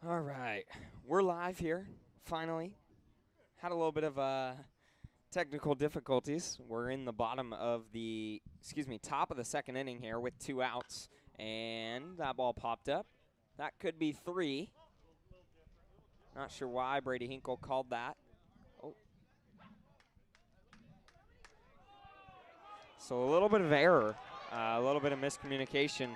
All right, we're live here, finally. Had a little bit of technical difficulties. We're in the top of the second inning here with 2 outs, and that ball popped up. That could be 3. Not sure why Brady Hinkle called that. Oh. So a little bit of error, a little bit of miscommunication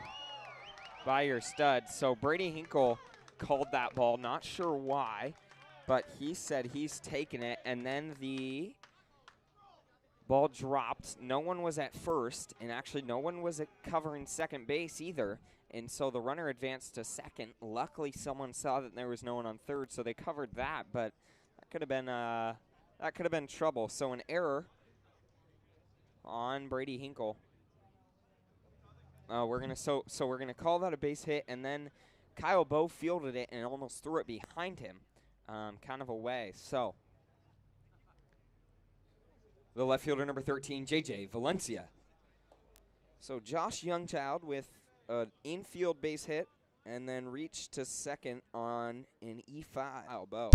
by your stud. So Brady Hinkle called that ball, not sure why, but he said he's taken it, and then the ball dropped. No one was at first, and actually no one was at covering second base either, and so the runner advanced to second. Luckily, someone saw that there was no one on third, so they covered that, but that could have been trouble. So an error on Brady Hinkle. We're gonna call that a base hit, and then Kyle Bowe fielded it and almost threw it behind him, kind of away. So the left fielder, number 13, J.J. Valencia. So Josh Youngchild with an infield base hit and then reached to second on an E5. Kyle Bowe,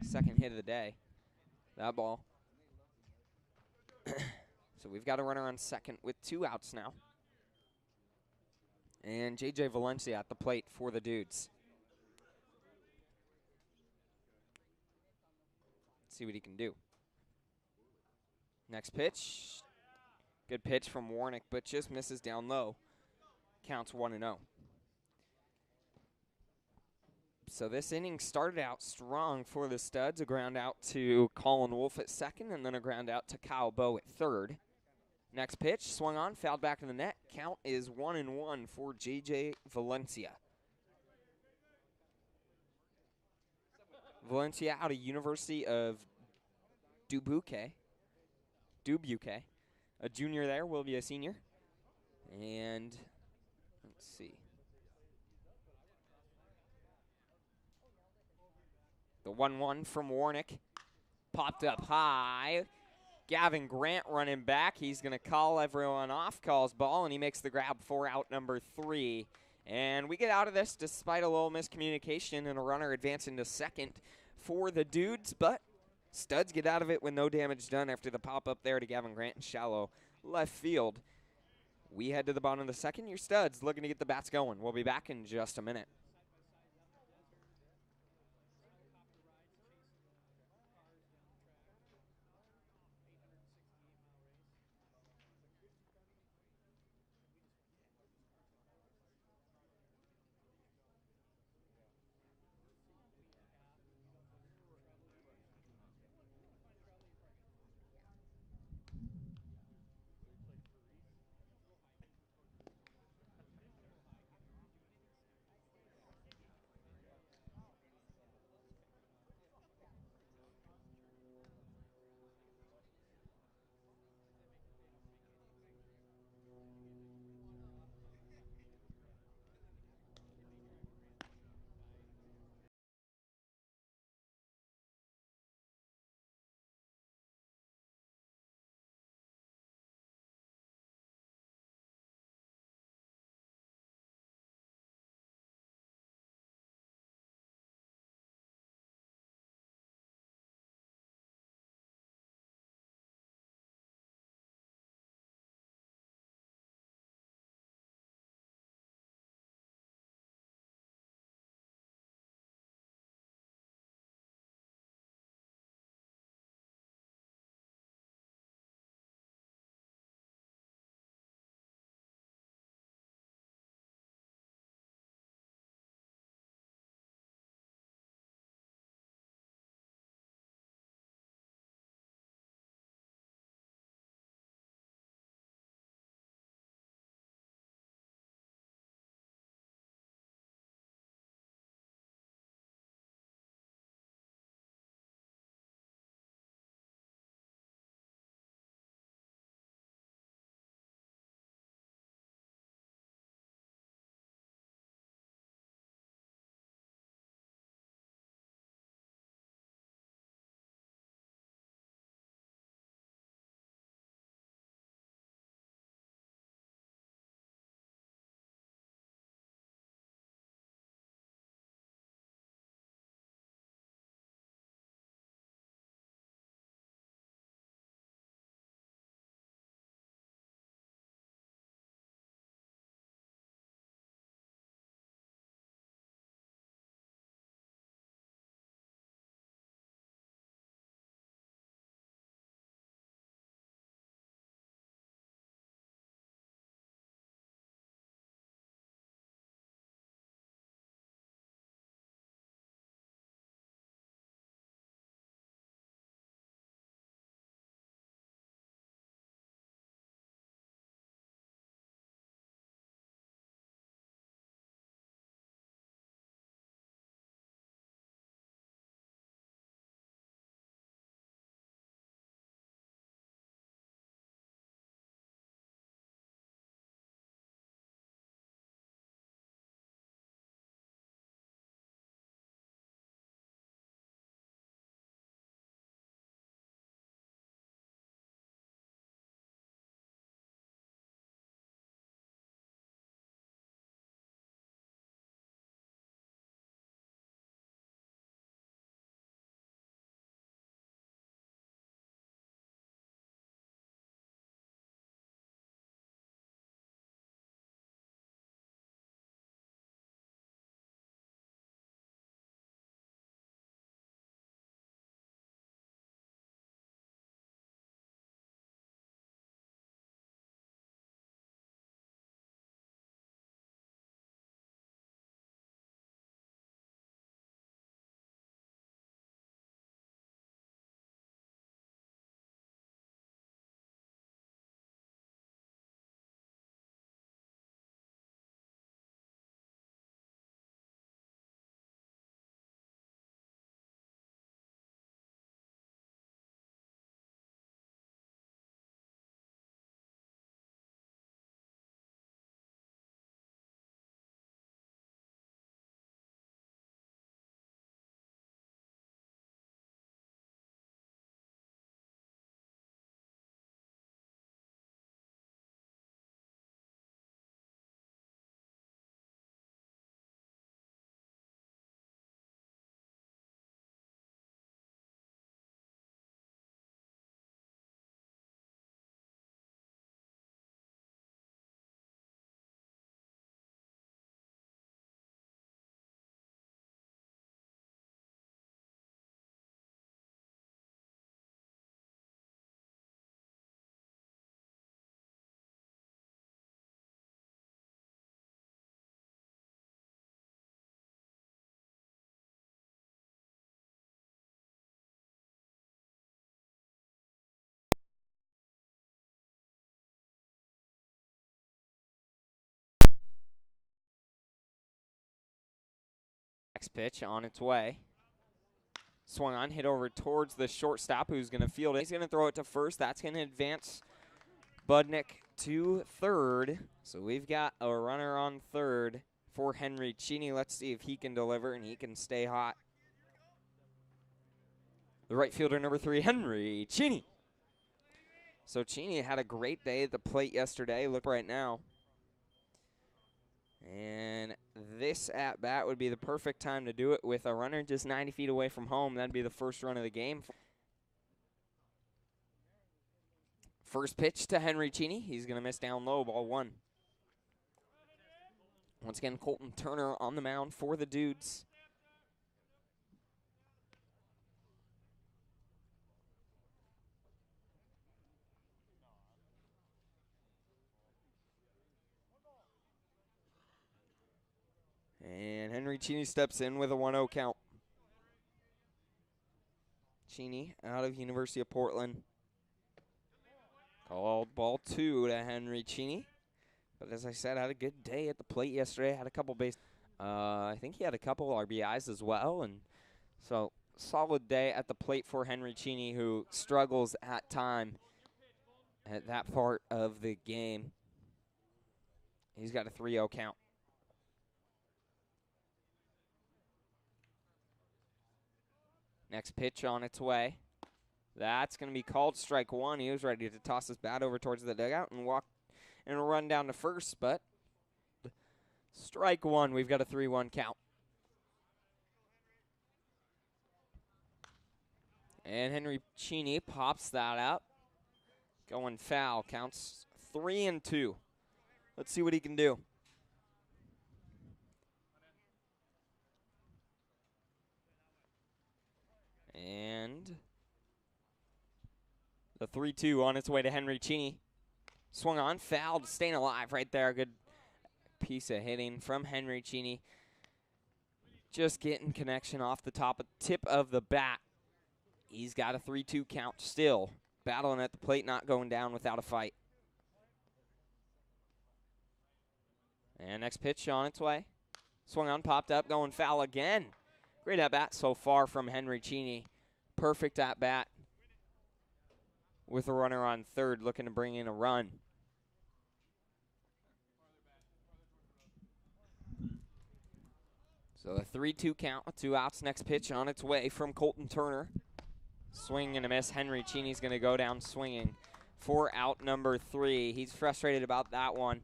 second hit of the day. That ball. So we've got a runner on second with 2 outs now. And J.J. Valencia at the plate for the Dudes. Let's see what he can do. Next pitch. Good pitch from Warnick, but just misses down low. Counts 1-0. So this inning started out strong for the Studs. A ground out to Colin Wolf at second, and then a ground out to Kyle Bowe at third. Next pitch, swung on, fouled back in the net. Count is 1-1 for J.J. Valencia. Valencia out of University of Dubuque. A junior there, will be a senior. And let's see. The 1-1 from Warnick. Popped up high. Gavin Grant running back. He's going to call everyone off, calls ball, and he makes the grab for out number 3. And we get out of this despite a little miscommunication and a runner advancing to second for the Dudes, but Studs get out of it with no damage done after the pop-up there to Gavin Grant in shallow left field. We head to the bottom of the second. Your Studs looking to get the bats going. We'll be back in just a minute. Next pitch on its way. Swung on, hit over towards the shortstop who's going to field it. He's going to throw it to first. That's going to advance Budnick to third. So we've got a runner on third for Henry Cheney. Let's see if he can deliver and he can stay hot. The right fielder, number 3, Henry Cheney. So Cheney had a great day at the plate yesterday. Look right now. And this at-bat would be the perfect time to do it with a runner just 90 feet away from home. That'd be the first run of the game. First pitch to Henry Cheney. He's going to miss down low, ball 1. Once again, Colton Turner on the mound for the Dudes. And Henry Cheney steps in with a 1-0 count. Cheney out of University of Portland. Called ball 2 to Henry Cheney. But as I said, had a good day at the plate yesterday. Had a couple base. I think he had a couple RBIs as well. And so solid day at the plate for Henry Cheney, who struggles at time at that part of the game. He's got a 3-0 count. Next pitch on its way. That's going to be called strike 1. He was ready to toss his bat over towards the dugout and walk and run down to first, but strike 1. We've got a 3-1 count. And Henry Cheney pops that up. Going foul. Counts 3-2. Let's see what he can do. And the 3-2 on its way to Henry Cheney. Swung on, fouled, staying alive right there. Good piece of hitting from Henry Cheney. Just getting connection off the tip of the bat. He's got a 3-2 count still. Battling at the plate, not going down without a fight. And next pitch on its way. Swung on, popped up, going foul again. Great at-bat so far from Henry Cheney. Perfect at-bat with a runner on third, looking to bring in a run. So a 3-2 count with 2 outs. Next pitch on its way from Colton Turner. Swing and a miss. Henry Cheney's going to go down swinging for out number 3. He's frustrated about that one.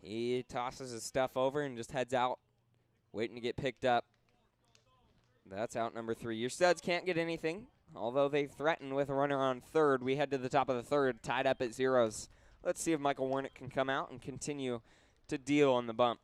He tosses his stuff over and just heads out, waiting to get picked up. That's out number 3. Your Studs can't get anything, although they threaten with a runner on third. We head to the top of the third, tied up at 0s. Let's see if Michael Warnick can come out and continue to deal on the bump.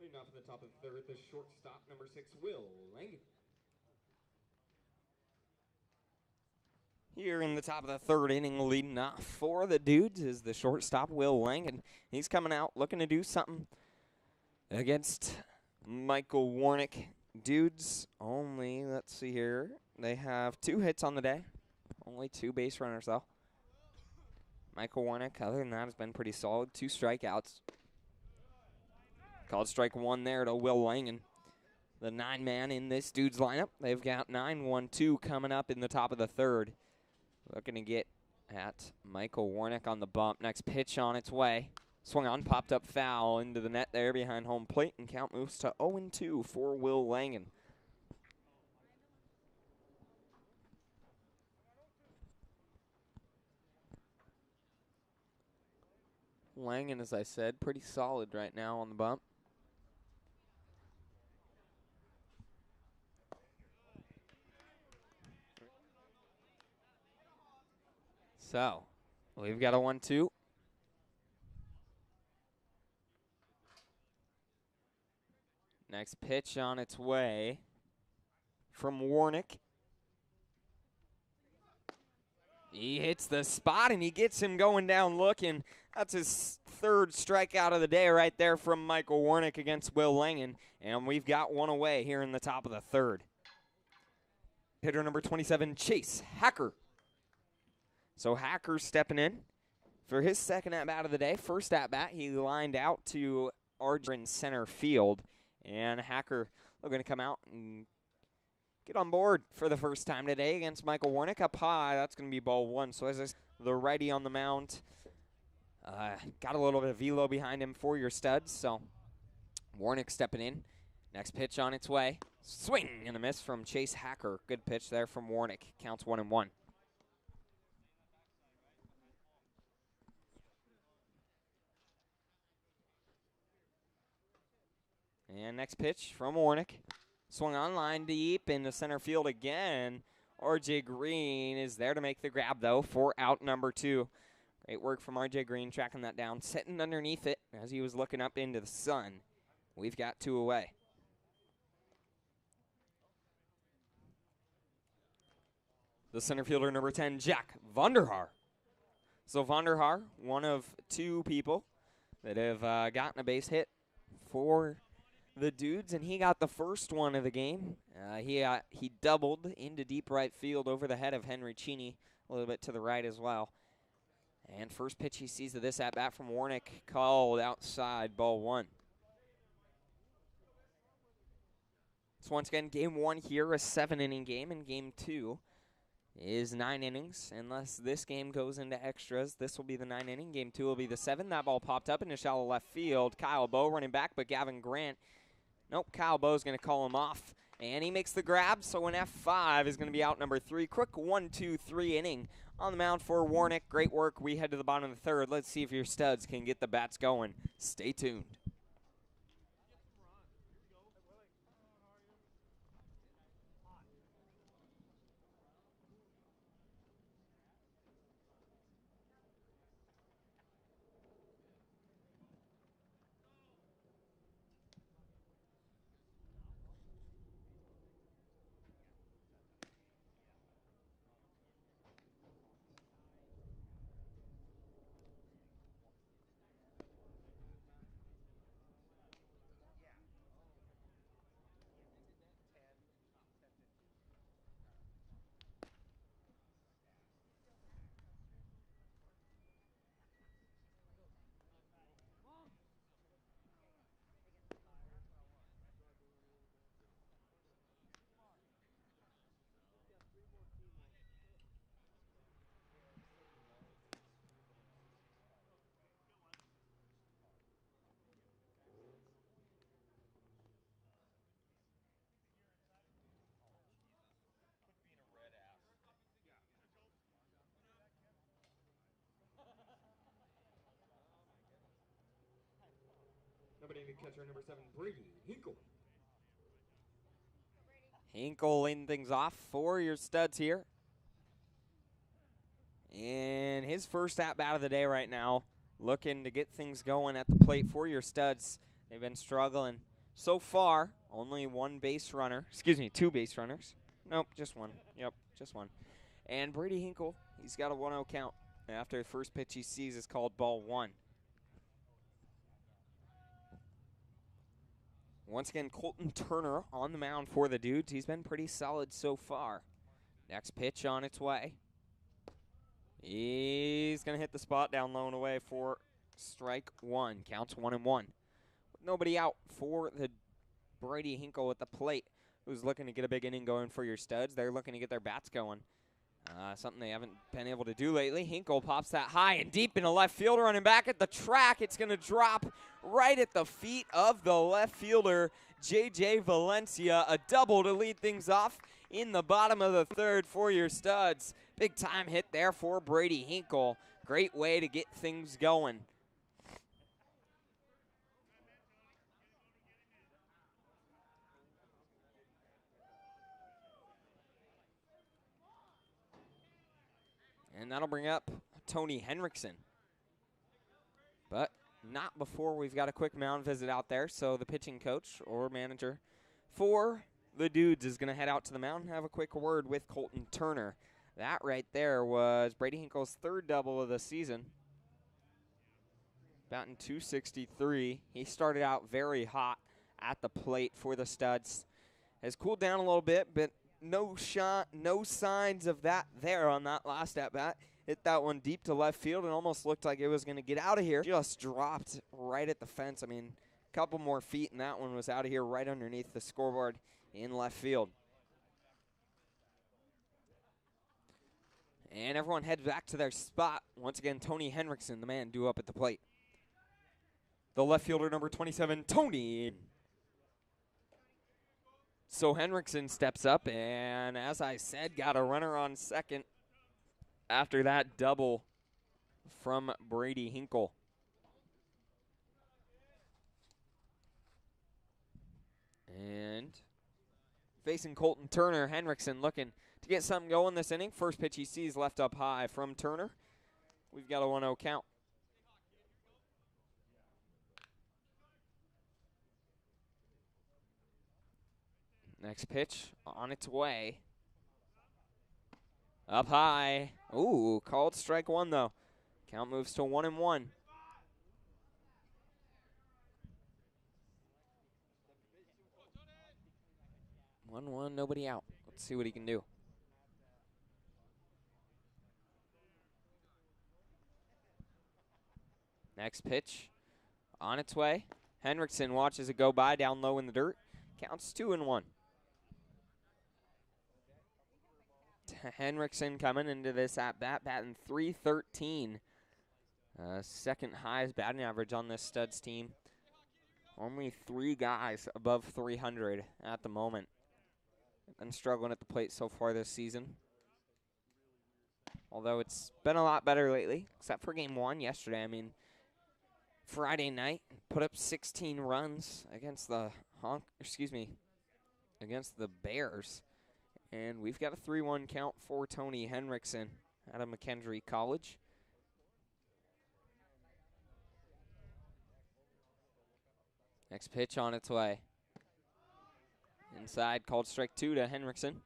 Leading off in the top of the third, the shortstop, number 6, Will Langen. Here in the top of the third inning, leading off for the Dudes is the shortstop, Will Langen. He's coming out looking to do something against Michael Warnick. Dudes only, let's see here, they have 2 hits on the day. Only 2 base runners, though. Michael Warnick, other than that, has been pretty solid. 2 strikeouts. Called strike 1 there to Will Langen, the 9-man in this dude's lineup. They've got 9-1-2 coming up in the top of the 3rd. Looking to get at Michael Warnick on the bump. Next pitch on its way. Swung on, popped up foul into the net there behind home plate, and count moves to 0-2 for Will Langen. Langen, as I said, pretty solid right now on the bump. So, we've got a 1-2. Next pitch on its way from Warnick. He hits the spot, and he gets him going down looking. That's his 3rd strikeout of the day right there from Michael Warnick against Will Langen. And we've got one away here in the top of the 3rd. Hitter number 27, Chase Hacker. So Hacker stepping in for his 2nd at-bat of the day. First at-bat, he lined out to Archer in center field. And Hacker looking to come out and get on board for the first time today against Michael Warnick. Up high, that's going to be ball 1. So as I said, the righty on the mound, got a little bit of velo behind him for your studs. So Warnick stepping in. Next pitch on its way. Swing and a miss from Chase Hacker. Good pitch there from Warnick. Counts 1-1. And next pitch from Warnick. Swung on, line deep into center field again. RJ Green is there to make the grab, though, for out number 2. Great work from RJ Green, tracking that down, sitting underneath it as he was looking up into the sun. We've got 2 away. The center fielder, number 10, Jack Vonderhaar. So Vonderhaar, one of 2 people that have gotten a base hit for the dudes, and he got the first one of the game. He doubled into deep right field over the head of Henry Cheney, a little bit to the right as well. And first pitch he sees of this at-bat from Warnick, called outside, ball 1. So once again, game 1 here, a 7-inning game, and game 2 is 9 innings. Unless this game goes into extras, this will be the 9 inning. Game 2 will be the 7. That ball popped up into shallow left field. Kyle Bowe running back, but Gavin Grant, nope, Kyle Bowe's going to call him off. And he makes the grab, so an F5 is going to be out number 3. Quick 1-2-3 inning on the mound for Warnick. Great work. We head to the bottom of the 3rd. Let's see if your studs can get the bats going. Stay tuned. Catcher number 7, Brady Hinkle. Hinkle leading things off for your studs here. And his first at-bat of the day right now, looking to get things going at the plate for your studs. They've been struggling so far. Only 2 base runners. Nope, just 1. Yep, just 1. And Brady Hinkle, he's got a 1-0 count after the first pitch he sees is called ball 1. Once again, Colton Turner on the mound for the dudes. He's been pretty solid so far. Next pitch on its way He's going to hit the spot down low and away for strike one. Counts 1-1. Nobody out for the Brady Hinkle at the plate, who's looking to get a big inning going for your Studs. They're looking to get their bats going. Something they haven't been able to do lately. Hinkle pops that high and deep into left field, running back at the track. It's going to drop right at the feet of the left fielder, J.J. Valencia. A double to lead things off in the bottom of the third for your Studs. Big time hit there for Brady Hinkle. Great way to get things going. And that'll bring up Tony Henriksen. But not before we've got a quick mound visit out there. So the pitching coach or manager for the Dudes is going to head out to the mound and have a quick word with Colton Turner. That right there was Brady Hinkle's third double of the season. Batting .263. He started out very hot at the plate for the Studs. Has cooled down a little bit, but no signs of that there on that last at-bat. Hit that one deep to left field and almost looked like it was going to get out of here. Just dropped right at the fence. I mean, a couple more feet and that one was out of here right underneath the scoreboard in left field. And everyone heads back to their spot. Once again, Tony Henriksen, the man due up at the plate. The left fielder, number 27, Tony. So Henriksen steps up, and as I said, got a runner on second after that double from Brady Hinkle. And facing Colton Turner, Henriksen looking to get something going this inning. First pitch he sees left up high from Turner. We've got a 1-0 count. Next pitch on its way. Up high. Ooh, called strike one though. Count moves to 1-1. One, nobody out. Let's see what he can do. Next pitch on its way. Henriksen watches it go by down low in the dirt. Counts 2-1. Henriksen coming into this at-bat, batting .313. Second highest batting average on this Studs team. Only 3 guys above 300 at the moment. Been struggling at the plate so far this season. Although it's been a lot better lately, except for game 1 yesterday. I mean, Friday night, put up 16 runs against the against the Bears. And we've got a 3-1 count for Tony Henriksen out of McKendree College. Next pitch on its way. Inside, called strike 2 to Henriksen.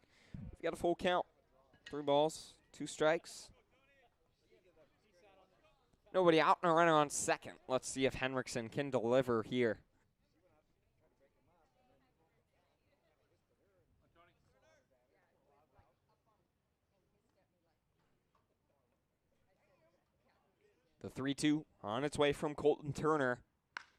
We've got a full count. 3 balls, 2 strikes. Nobody out and a runner on second. Let's see if Henriksen can deliver here. The 3-2 on its way from Colton Turner.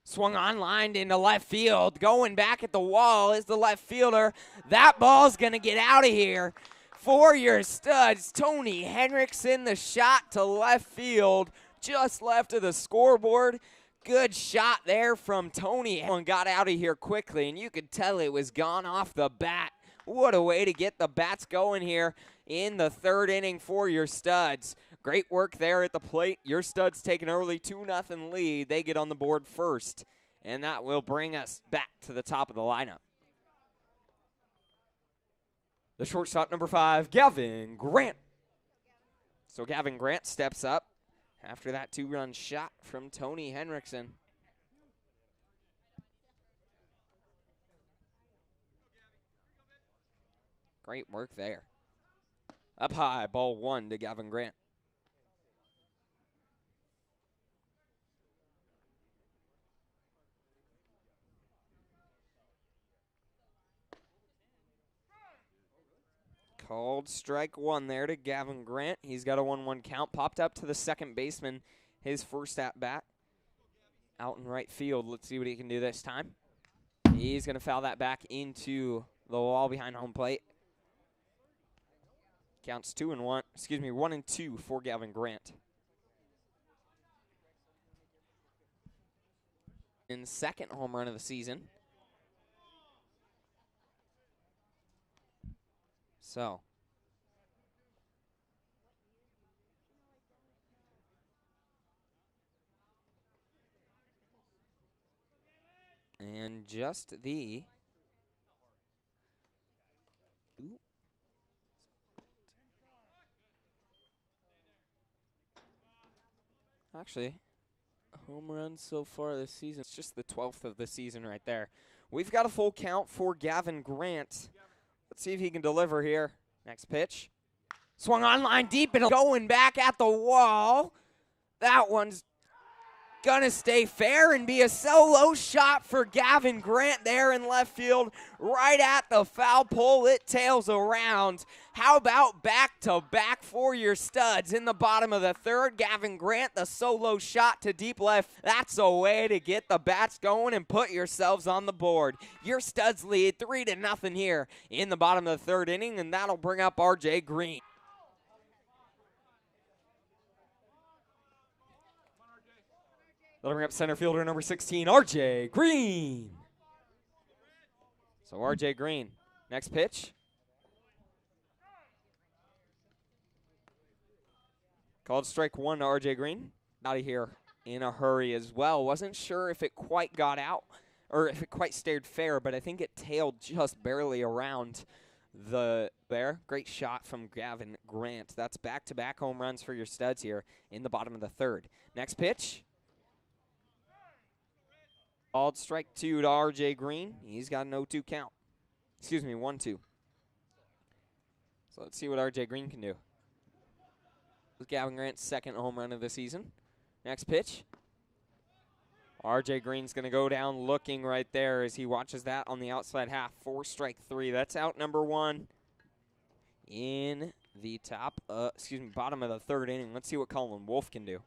Swung on, lined into left field. Going back at the wall is the left fielder. That ball's going to get out of here for your Studs. Tony Henriksen, the shot to left field, just left of the scoreboard. Good shot there from Tony. One got out of here quickly, and you could tell it was gone off the bat. What a way to get the bats going here in the third inning for your Studs. Great work there at the plate. Your Studs take an early 2-0 lead. They get on the board first, and that will bring us back to the top of the lineup. The shortstop, number 5, Gavin Grant. So Gavin Grant steps up after that 2-run shot from Tony Henriksen. Great work there. Up high, ball 1 to Gavin Grant. Called strike one there to Gavin Grant. He's got a 1-1 count. Popped up to the second baseman, his first at bat. Out in right field. Let's see what he can do this time. He's going to foul that back into the wall behind home plate. Counts 1-2 for Gavin Grant. In second home run of the season. So. And just the. Actually, home runs so far this season. It's just the 12th of the season right there. We've got a full count for Gavin Grant. Let's see if he can deliver here. Next pitch. Swung on line deep and going back at the wall. That one's gonna stay fair and be a solo shot for Gavin Grant there in left field, right at the foul pole. It tails around. How about back-to-back for your studs in the bottom of the third? Gavin Grant, the solo shot to deep left. That's a way to get the bats going and put yourselves on the board. Your studs lead 3-0 here in the bottom of the third inning, and that'll bring up RJ Green. That'll bring up center fielder number 16, RJ Green. So RJ Green, next pitch. Called strike one to RJ Green. Out of here in a hurry as well. Wasn't sure if it quite got out or if it quite stayed fair, but I think it tailed just barely around the there. Great shot from Gavin Grant. That's back-to-back home runs for your studs here in the bottom of the third. Next pitch. Called strike two to RJ Green. He's got an 0-2 count. Excuse me, 1-2. So let's see what RJ Green can do. Gavin Grant's second home run of the season. Next pitch. RJ Green's going to go down looking right there as he watches that on the outside half. 4 strike 3. That's out number 1 in the bottom of the third inning. Let's see what Colin Wolf can do.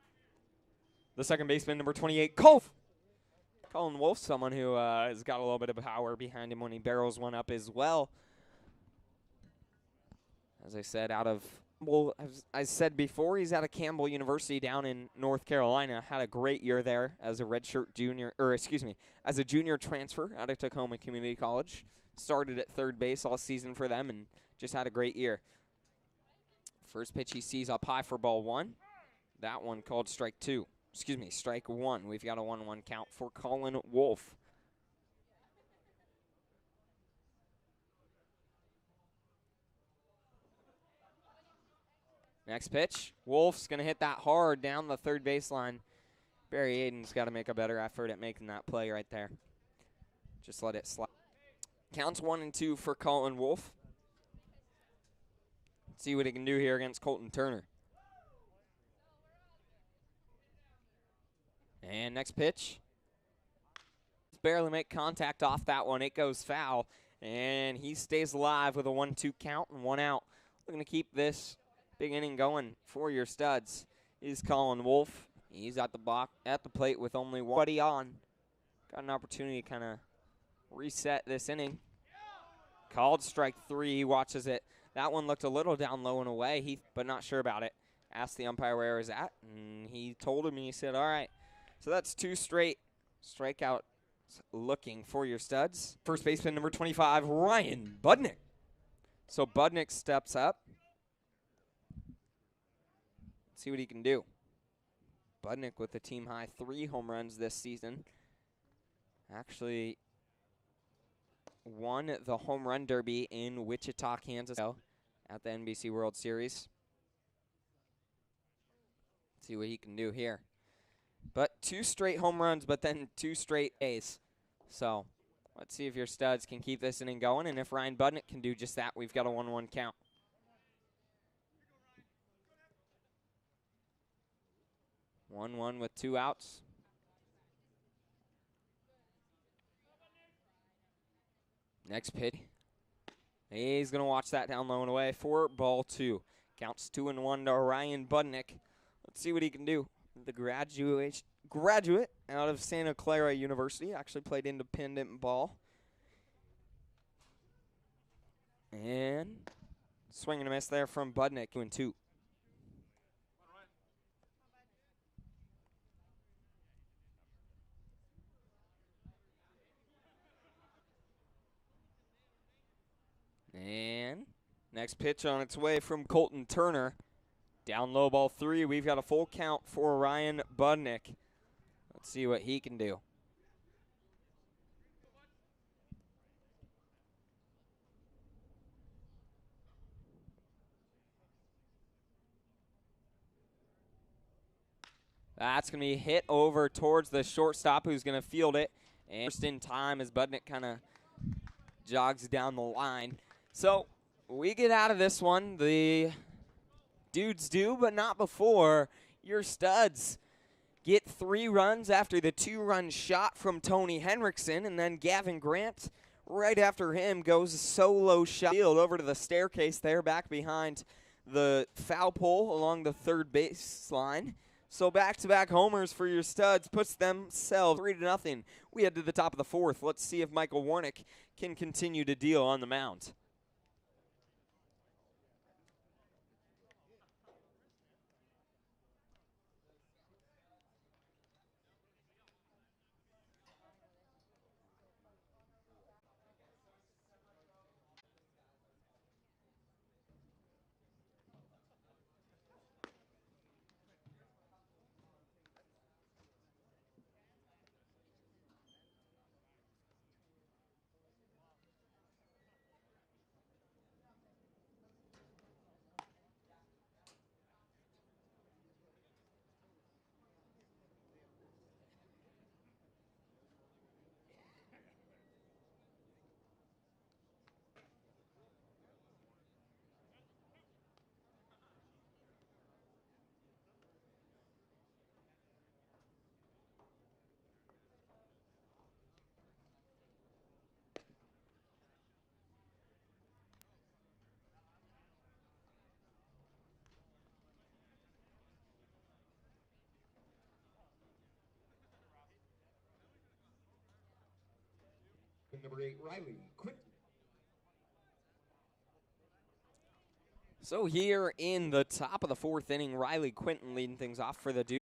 The second baseman, number 28, Colin Wolf, someone who has got a little bit of power behind him when he barrels one up as well. As I said, as I said before, he's out of Campbell University down in North Carolina. Had a great year there as a redshirt junior, as a junior transfer out of Tacoma Community College. Started at third base all season for them and just had a great year. First pitch he sees up high for ball 1. That one called strike 1. We've got a 1-1 count for Colin Wolf. Next pitch. Wolf's going to hit that hard down the third baseline. Barry Aiden's got to make a better effort at making that play right there. Just let it slide. Counts 1-2 for Colin Wolf. Let's see what he can do here against Colton Turner. And next pitch. Barely make contact off that one. It goes foul. And he stays alive with a 1-2 count and 1 out. Looking to keep this big inning going for your studs is Colin Wolf. He's at the plate with only one buddy on. Got an opportunity to kind of reset this inning. Called strike 3. He watches it. That one looked a little down low and away, but not sure about it. Asked the umpire where it was at, and he told him, and he said, all right. So that's 2 straight strikeouts looking for your studs. First baseman, number 25, Ryan Budnick. So Budnick steps up. Let's see what he can do. Budnick with the team high 3 home runs this season. Actually won the home run derby in Wichita, Kansas at the NBC World Series. Let's see what he can do here. But 2 straight home runs, but then 2 straight A's. So let's see if your studs can keep this inning going. And if Ryan Budnick can do just that, we've got a 1-1 count. One with 2 outs. Next pitch. He's going to watch that down low and away for ball 2. Counts 2-1 to Ryan Budnick. Let's see what he can do. The graduate out of Santa Clara University, actually played independent ball. And swing and a miss there from Budnick, 2-2. And next pitch on its way from Colton Turner. Down low, ball 3. We've got a full count for Ryan Budnick. Let's see what he can do. That's going to be hit over towards the shortstop, who's going to field it. And just in time as Budnick kind of jogs down the line. So we get out of this one. The dudes do, but not before. Your studs get 3 runs after the 2-run shot from Tony Henriksen, and then Gavin Grant right after him goes a solo shot over to the staircase there, back behind the foul pole along the third baseline. So back-to-back homers for your studs puts themselves 3-0. We head to the top of the 4th. Let's see if Michael Warnick can continue to deal on the mound. Number 8, Riley Quinton. So here in the top of the 4th inning, Riley Quinton leading things off for the Duke.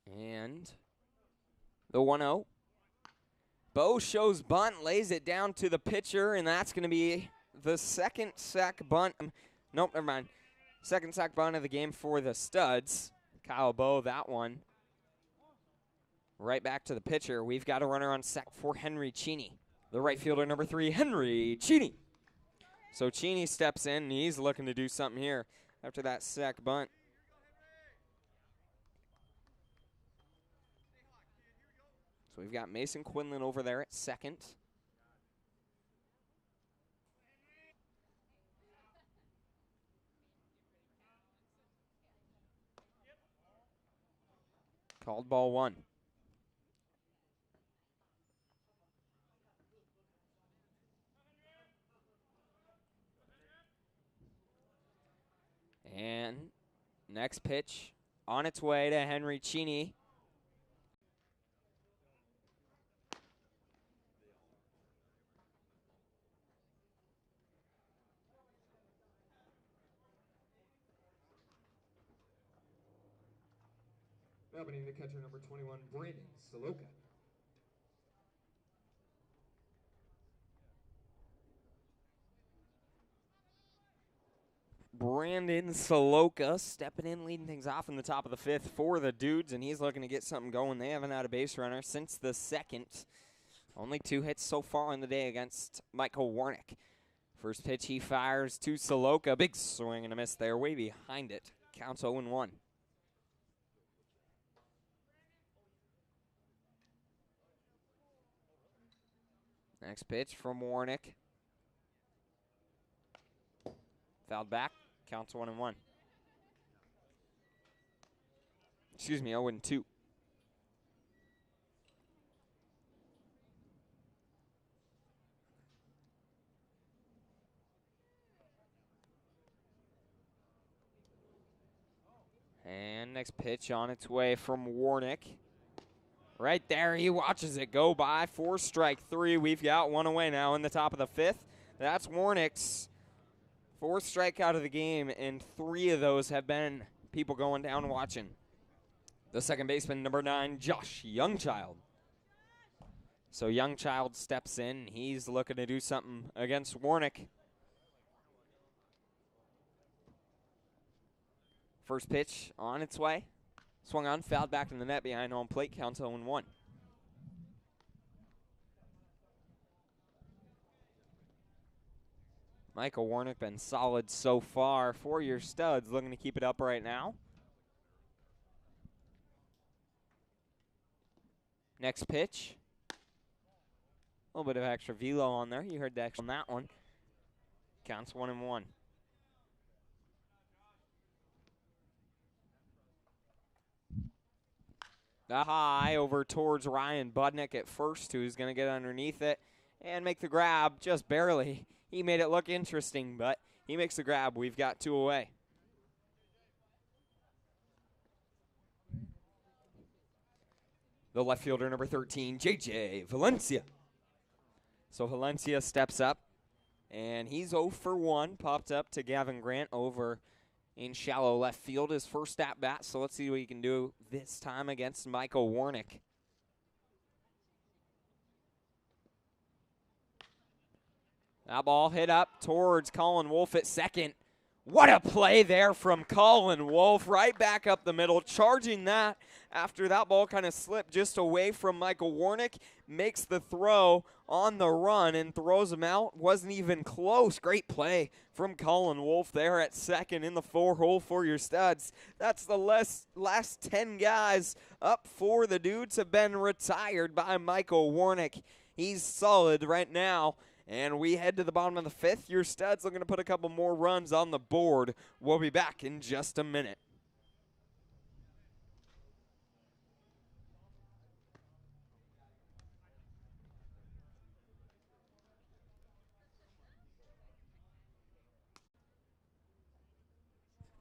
And the 1-0. Bo shows bunt, lays it down to the pitcher, and that's going to be the second sack bunt. Nope, never mind. Second sack bunt of the game for the studs. Kyle Bo, that one. Right back to the pitcher. We've got a runner on sack for Henry Cheney. The right fielder, number 3, Henry Cheney. So Cheney steps in, and he's looking to do something here after that sack bunt. So we've got Mason Quinlan over there at second. Called ball 1. And next pitch on its way to Henry Cheney. Opening the catcher, number 21, Brandon Saloka. Brandon Saloka stepping in, leading things off in the top of the 5th for the Dudes, and he's looking to get something going. They haven't had a base runner since the 2nd. Only 2 hits so far in the day against Michael Warnick. First pitch he fires to Saloka. Big swing and a miss there, way behind it. Counts 0-1. Next pitch from Warnick. Fouled back. Counts 1-1. Excuse me, 0-2. next pitch on its way from Warnick. Right there, he watches it go by. 4 strike 3. We've got one away now in the top of the 5th. That's Warnick's 4th strikeout of the game, and 3 of those have been people going down watching. The second baseman, number 9, Josh Youngchild. So Youngchild steps in. He's looking to do something against Warnick. First pitch on its way. Swung on, fouled back in the net behind home plate. Counts 0-1. Michael Warnick been solid so far. 4 your studs, looking to keep it up right now. Next pitch. A little bit of extra velo on there. You heard the extra on that one. Counts 1-1. The high over towards Ryan Budnick at first, who's going to get underneath it and make the grab just barely. He made it look interesting, but he makes the grab. We've got 2 away. The left fielder, number 13, J.J. Valencia. So Valencia steps up, and he's 0 for 1. Popped up to Gavin Grant over in shallow left field, his first at-bat. So let's see what he can do this time against Michael Warnick. That ball hit up towards Colin Wolf at second. What a play there from Colin Wolf, right back up the middle, charging that after that ball kind of slipped just away from Michael Warnick. Makes the throw on the run and throws him out. Wasn't even close. Great play from Colin Wolf there at second in the 4-hole for your studs. That's the last 10 guys up for the dudes have been retired by Michael Warnick. He's solid right now. And we head to the bottom of the 5th. Your studs looking to put a couple more runs on the board. We'll be back in just a minute.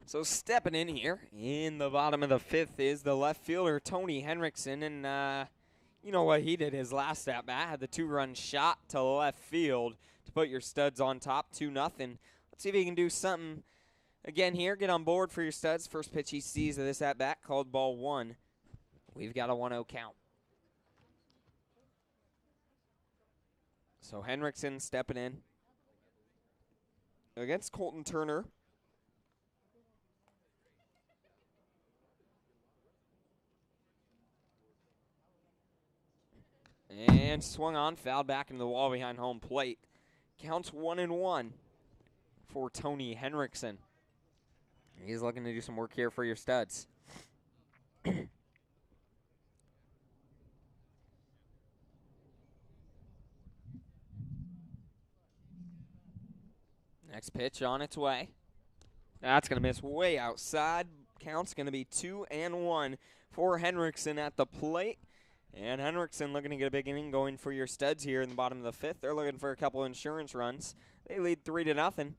So stepping in here in the bottom of the 5th is the left fielder, Tony Henriksen. And you know what he did his last at-bat, had the 2-run shot to left field to put your studs on top, 2-0. Let's see if he can do something again here. Get on board for your studs. First pitch he sees of this at-bat, called ball 1. We've got a 1-0 count. So Henriksen stepping in against Colton Turner. And swung on, fouled back into the wall behind home plate. Counts 1-1 for Tony Henriksen. He's looking to do some work here for your studs. Next pitch on its way. That's going to miss way outside. Count's going to be 2-1 for Henriksen at the plate. And Henriksen looking to get a big inning going for your studs here in the bottom of the 5th. They're looking for a couple insurance runs. They lead 3-0.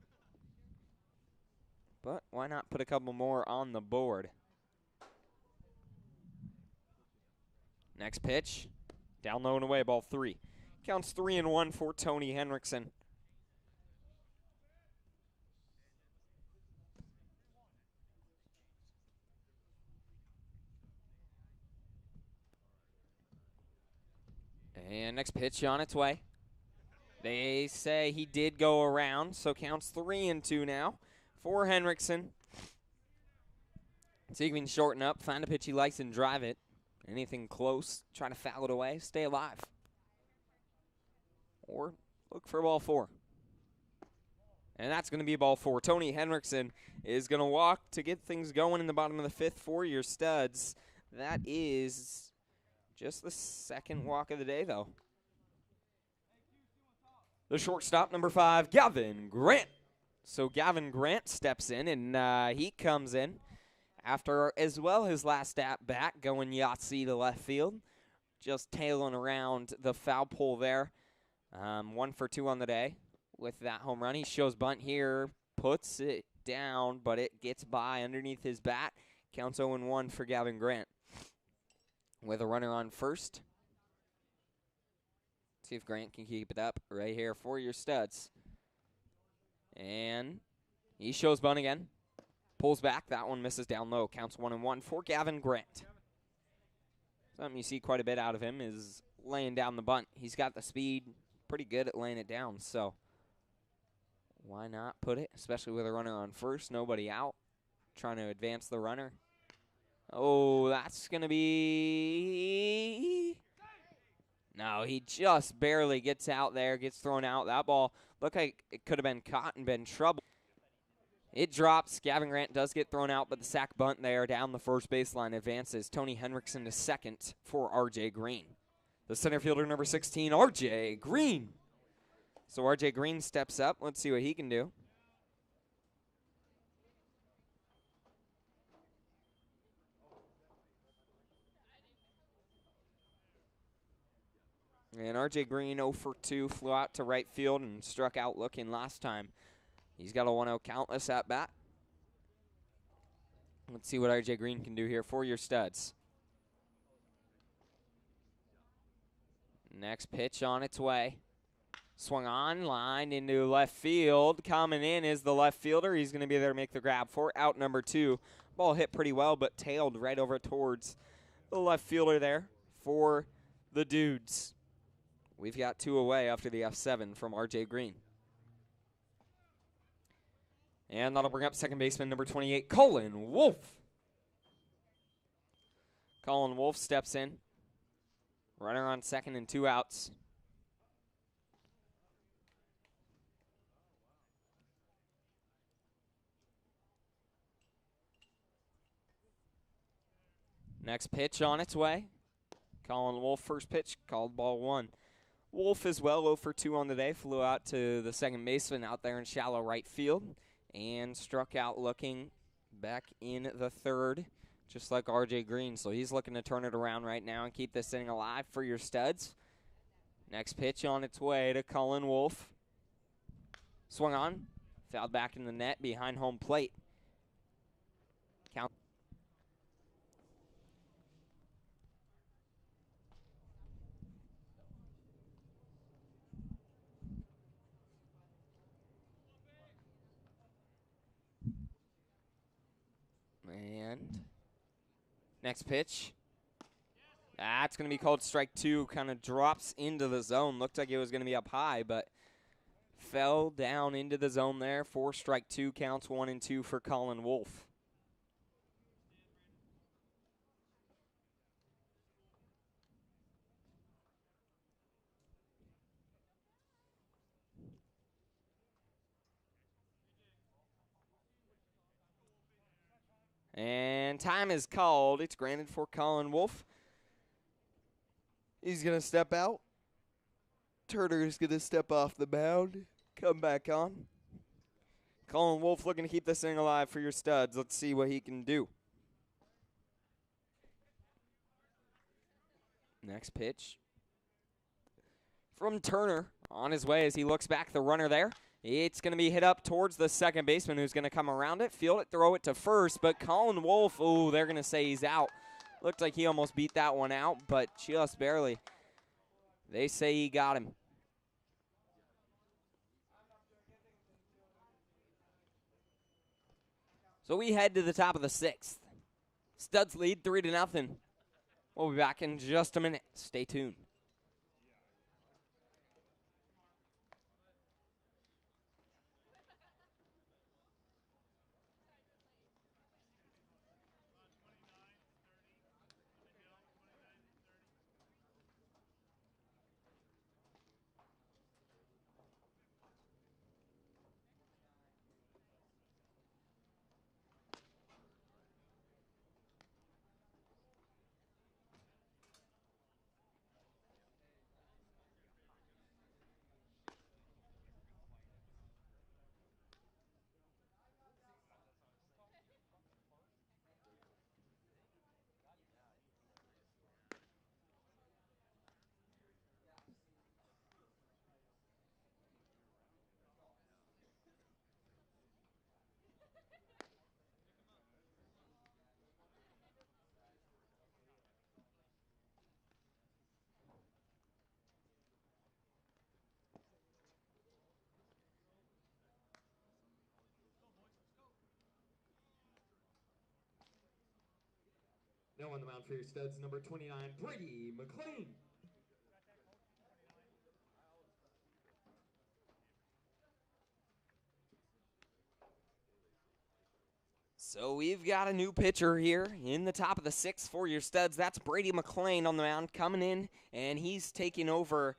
But why not put a couple more on the board? Next pitch. Down low and away, ball 3. Counts 3-1 for Tony Henriksen. And next pitch on its way. They say he did go around, so counts 3-2 now for Henriksen. So he can shorten up, find a pitch he likes and drive it. Anything close, try to foul it away, stay alive. Or look for ball 4. And that's going to be ball 4. Tony Henriksen is going to walk to get things going in the bottom of the 5th for your studs. That is just the second walk of the day, though. The shortstop, number 5, Gavin Grant. So Gavin Grant steps in, and he comes in after as well his last at-bat, going Yahtzee to left field. Just tailing around the foul pole there. 1 for 2 on the day with that home run. He shows bunt here, puts it down, but it gets by underneath his bat. Counts 0-1 for Gavin Grant. With a runner on first. See if Grant can keep it up right here for your studs. And he shows bunt again. Pulls back. That one misses down low. Counts 1-1 for Gavin Grant. Something you see quite a bit out of him is laying down the bunt. He's got the speed, pretty good at laying it down, so why not put it, especially with a runner on first, nobody out, trying to advance the runner. Oh, that's going to be... No, he just barely gets out there, gets thrown out. That ball looked like it could have been caught and been trouble. It drops. Gavin Grant does get thrown out, but the sack bunt there down the first baseline advances. Tony Henriksen to second for R.J. Green. The center fielder, number 16, R.J. Green. So R.J. Green steps up. Let's see what he can do. And R.J. Green 0 for 2, flew out to right field and struck out looking last time. He's got a 1-0 countless at bat. Let's see what R.J. Green can do here for your studs. Next pitch on its way. Swung on, line into left field. Coming in is the left fielder. He's going to be there to make the grab for out number 2. Ball hit pretty well, but tailed right over towards the left fielder there for the Dudes. We've got 2 away after the F7 from R.J. Green. And that'll bring up second baseman number 28, Colin Wolf. Colin Wolf steps in. Runner on second and 2 outs. Next pitch on its way. Colin Wolf, first pitch, called ball 1. Wolf as well, 0 for 2 on the day. Flew out to the second baseman out there in shallow right field and struck out looking back in the third, just like R.J. Green. So he's looking to turn it around right now and keep this inning alive for your studs. Next pitch on its way to Colin Wolf. Swung on, fouled back in the net behind home plate. Count. And next pitch. That's going to be called strike 2. Kind of drops into the zone. Looked like it was going to be up high, but fell down into the zone there for strike 2. Counts 1-2 for Colin Wolf. And time is called. It's granted for Colin Wolf. He's going to step out. Turner is going to step off the mound. Come back on. Colin Wolf looking to keep this thing alive for your studs. Let's see what he can do. Next pitch from Turner on his way as he looks back. The runner there. It's going to be hit up towards the second baseman who's going to come around it, field it, throw it to first. But Colin Wolf, oh, they're going to say he's out. Looked like he almost beat that one out, but just barely. They say he got him. So we head to the top of the 6th. Studs lead 3-0. We'll be back in just a minute. Stay tuned. Now on the mound for your studs, number 29, Brady McLean. So we've got a new pitcher here in the top of the sixth for your studs. That's Brady McLean on the mound coming in, and he's taking over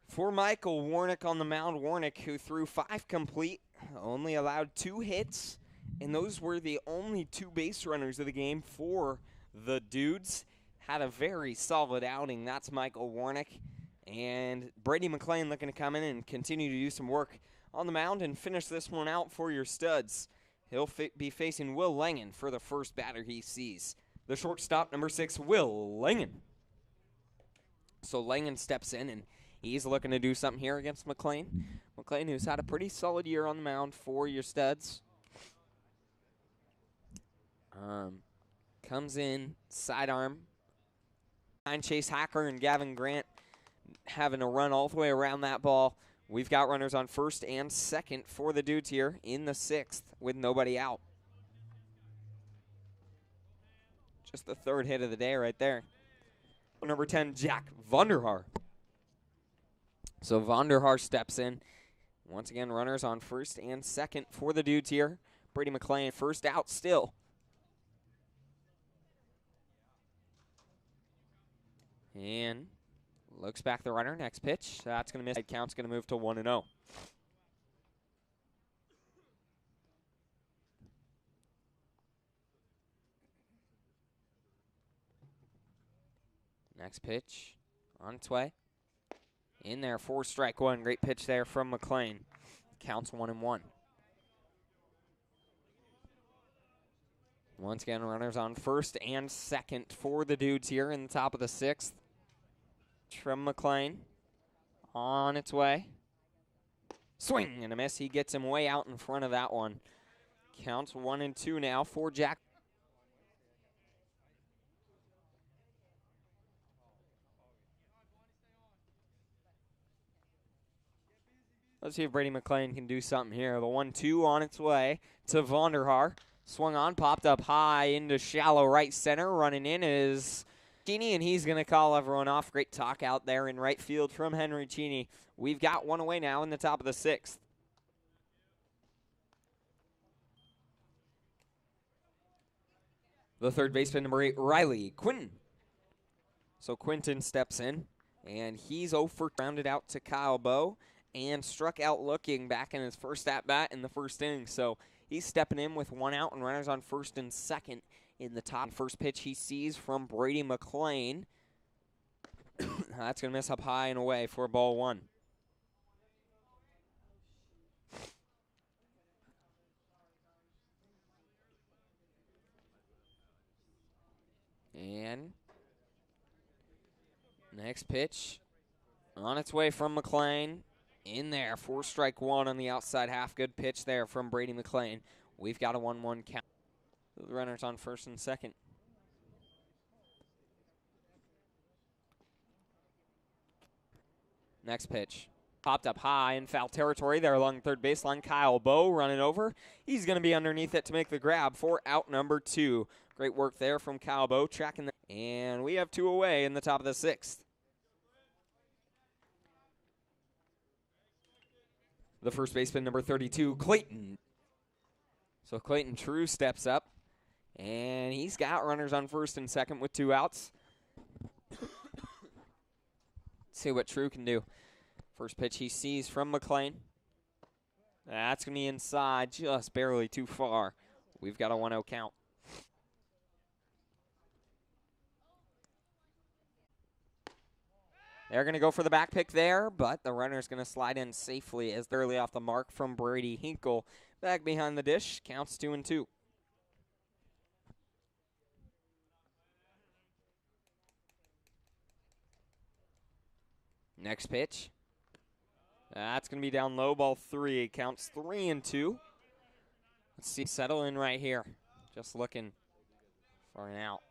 for Michael Warnick on the mound. Warnick, who threw 5 complete, only allowed 2 hits, and those were the only 2 base runners of the game for the Dudes. Had a very solid outing. That's Michael Warnick. And Brady McLean looking to come in and continue to do some work on the mound and finish this one out for your studs. He'll be facing Will Langen for the first batter he sees. The shortstop, number 6, Will Langen. So Langen steps in, and he's looking to do something here against McLean. McLean, who's had a pretty solid year on the mound for your studs. Comes in, sidearm. Chase Hacker and Gavin Grant having a run all the way around that ball. We've got runners on first and second for the Dudes here in the 6th with nobody out. Just the 3rd hit of the day right there. Number 10, Jack Vonderhaar. So Vonderhaar steps in. Once again, runners on first and second for the Dudes here. Brady McLean first out still. And looks back the runner. Next pitch. That's going to miss. Count's going to move to 1-0. Next pitch on its way. In there, 4 strike 1. Great pitch there from McLean. Counts 1-1. Once again, runners on first and second for the Dudes here in the top of the 6th. From McLean on its way. Swing and a miss. He gets him way out in front of that one. Counts 1-2 now for Jack. Let's see if Brady McLean can do something here. The 1-2 on its way to Vonderhaar. Swung on, popped up high into shallow right center. Running in is Cheney, and he's going to call everyone off. Great talk out there in right field from Henry Cheney. We've got one away now in the top of the 6th. The third baseman, number 8, Riley Quinton. So Quinton steps in, and he's 0 for rounded out to Kyle Bowe and struck out looking back in his first at-bat in the first inning. So he's stepping in with 1 out and runners on first and second in the top. First pitch he sees from Brady McLean. That's going to miss up high and away for ball 1. And next pitch on its way from McLean. In there, 4 strike 1 on the outside half. Good pitch there from Brady McLean. We've got a 1-1 count. The runners on first and second. Next pitch. Popped up high in foul territory there along third baseline. Kyle Bowe running over. He's going to be underneath it to make the grab for out number 2. Great work there from Kyle Bowe tracking. And we have 2 away in the top of the 6th. The first baseman, number 32, Clayton. So Clayton True steps up, and he's got runners on first and second with 2 outs. Let's see what True can do. First pitch he sees from McLean. That's going to be inside, just barely too far. We've got a 1-0 count. They're going to go for the back pick there, but the runner's going to slide in safely as they're early off the mark from Brady Hinkle. Back behind the dish, counts 2-2. Next pitch. That's going to be down low, ball 3. Counts 3-2. Let's see, settle in right here. Just looking for an out.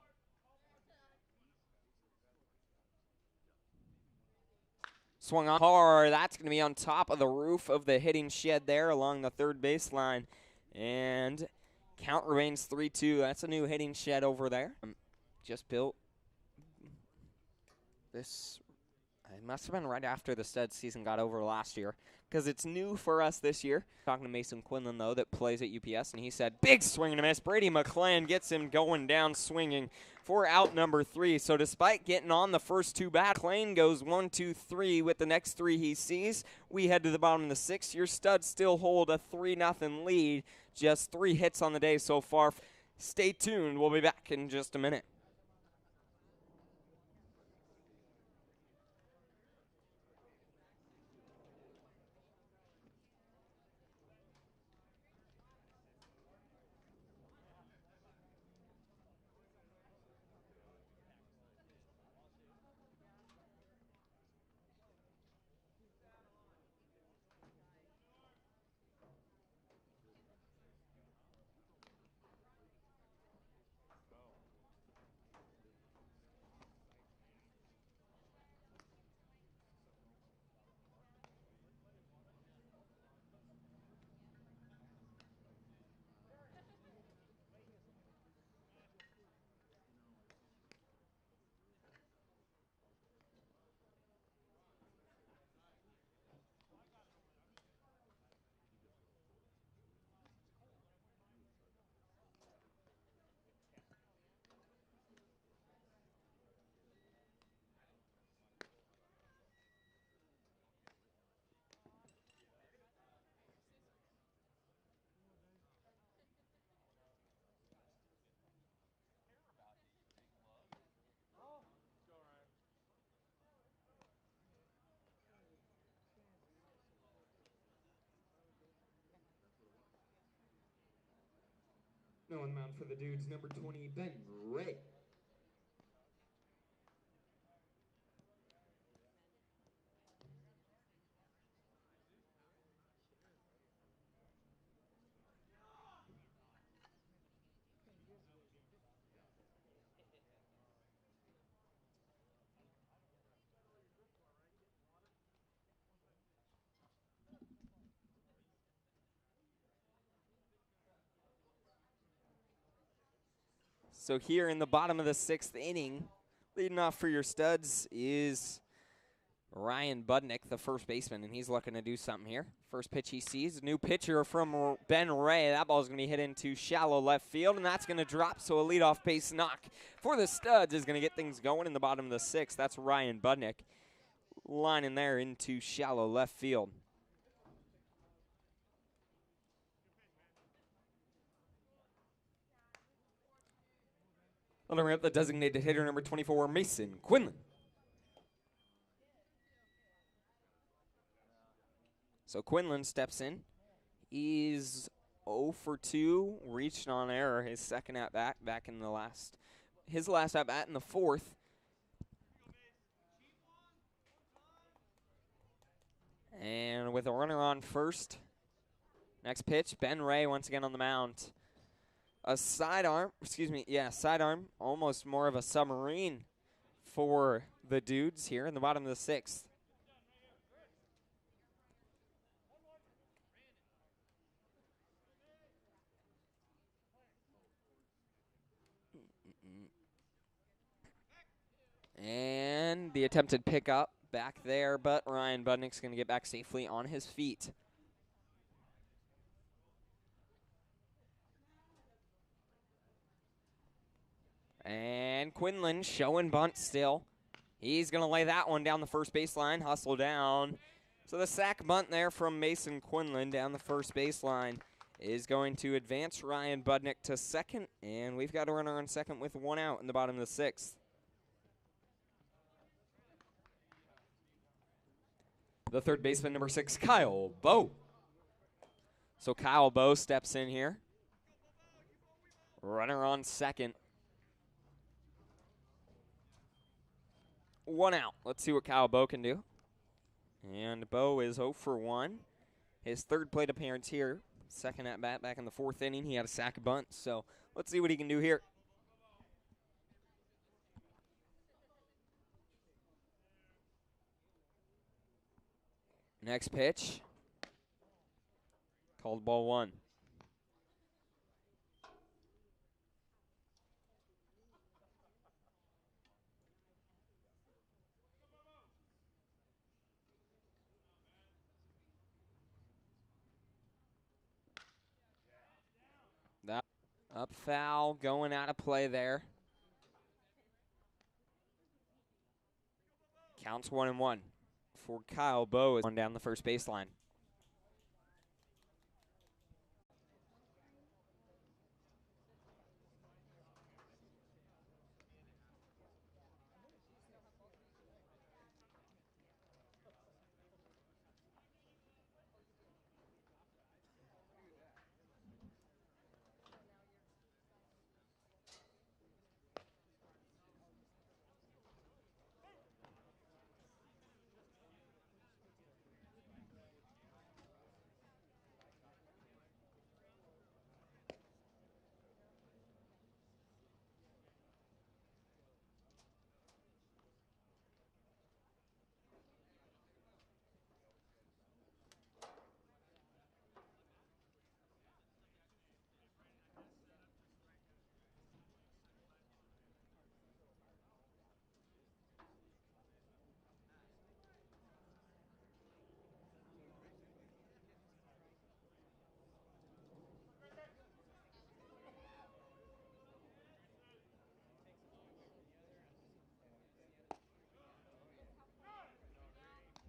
Swung on hard. That's going to be on top of the roof of the hitting shed there along the third baseline. And count remains 3-2. That's a new hitting shed over there. just built this. It must have been right after the stud season got over last year, because it's new for us this year. Talking to Mason Quinlan, though, that plays at UPS, and he said, big swing and a miss. Brady McClain gets him going down swinging for out number 3. So despite getting on the first 2 bats, McClain goes 1, 2, 3 with the next 3 he sees. We head to the bottom of the 6th. Your Studs still hold a 3-0 lead. Just 3 hits on the day so far. Stay tuned. We'll be back in just a minute. Now on the mound for the Dudes, number 20, Ben Ray. So here in the bottom of the 6th inning, leading off for your Studs is Ryan Budnick, the first baseman, and he's looking to do something here. First pitch he sees, new pitcher from Ben Ray. That ball's going to be hit into shallow left field, and that's going to drop, so a leadoff base knock for the Studs is going to get things going in the bottom of the 6th. That's Ryan Budnick lining there into shallow left field. Letting up the designated hitter, number 24, Mason Quinlan. So Quinlan steps in. He's 0 for 2, reached on error. His second at-bat back in his last at-bat in the 4th. And with a runner on first, next pitch, Ben Ray once again on the mound. A sidearm, almost more of a submarine for the Dudes here in the bottom of the 6th. And the attempted pickup back there, but Ryan Budnick's going to get back safely on his feet. And Quinlan showing bunt still. He's going to lay that one down the first baseline, hustle down. So the sack bunt there from Mason Quinlan down the first baseline is going to advance Ryan Budnick to second, and we've got a runner on second with 1 out in the bottom of the 6th. The third baseman, number 6, Kyle Bowe. So Kyle Bowe steps in here. Runner on second. 1 out. Let's see what Kyle Bowe can do. And Bowe is 0 for 1. His third plate appearance here. Second at bat back in the 4th inning. He had a sack bunt. So let's see what he can do here. Next pitch. Called ball 1. Up foul, going out of play there. Counts 1-1 for Kyle Bowe is going down the first baseline.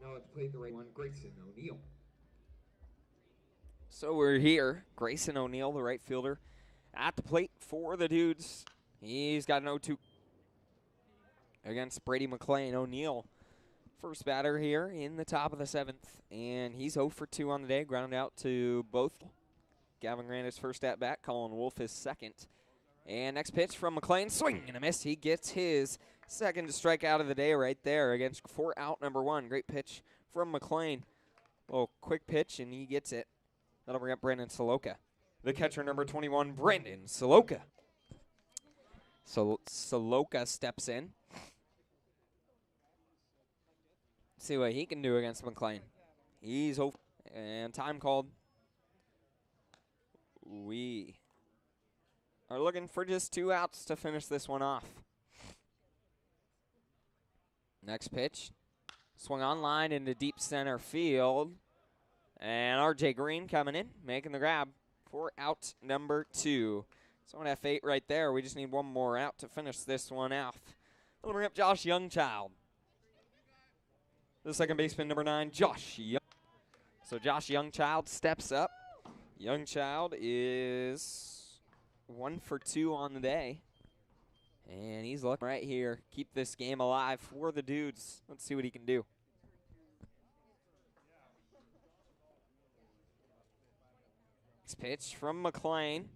Now let's play the right one, Grayson O'Neill. So we're here. Grayson O'Neill, the right fielder, at the plate for the Dudes. He's got an 0-2 against Brady McClain. O'Neill, first batter here in the top of the 7th, and he's 0 for 2 on the day. Ground out to both. Gavin Grant his first at bat. Colin Wolf his second. And next pitch from McClain, swing and a miss. He gets his second strikeout of the day right there against for out number 1. Great pitch from McClain. Oh, quick pitch, and he gets it. That'll bring up Brandon Saloka. The catcher, number 21, Brandon Saloka. So Saloka steps in. See what he can do against McClain. He's over. And time called. We are looking for just 2 outs to finish this one off. Next pitch. Swung on line into deep center field. And R.J. Green coming in, making the grab for out number 2. So an F8 right there. We just need one more out to finish this one off. We'll bring up Josh Youngchild. The second baseman, number 9, Josh Young. So Josh Youngchild steps up. Youngchild is 1 for 2 on the day. And he's looking right here. Keep this game alive for the Dudes. Let's see what he can do. Next pitch from McClain.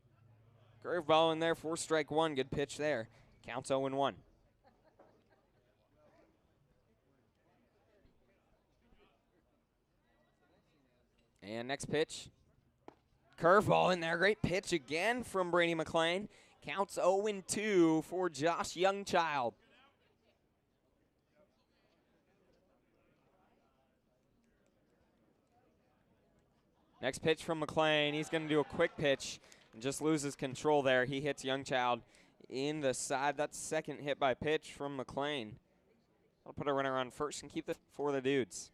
Curveball in there for strike 1. Good pitch there. Counts 0-1. And next pitch. Curveball in there. Great pitch again from Brady McClain. Counts 0-2 for Josh Youngchild. Next pitch from McClain. He's going to do a quick pitch and just loses control there. He hits Youngchild in the side. That's second hit by pitch from McClain. I'll put a runner on first and keep this for the Dudes.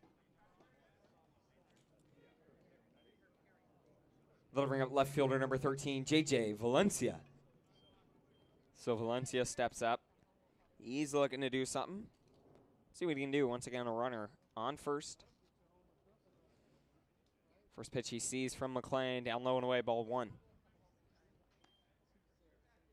They'll bring up left fielder number 13, J.J. Valencia. So Valencia steps up. He's looking to do something. See what he can do. Once again, a runner on first. First pitch he sees from McClain, down low and away, ball 1.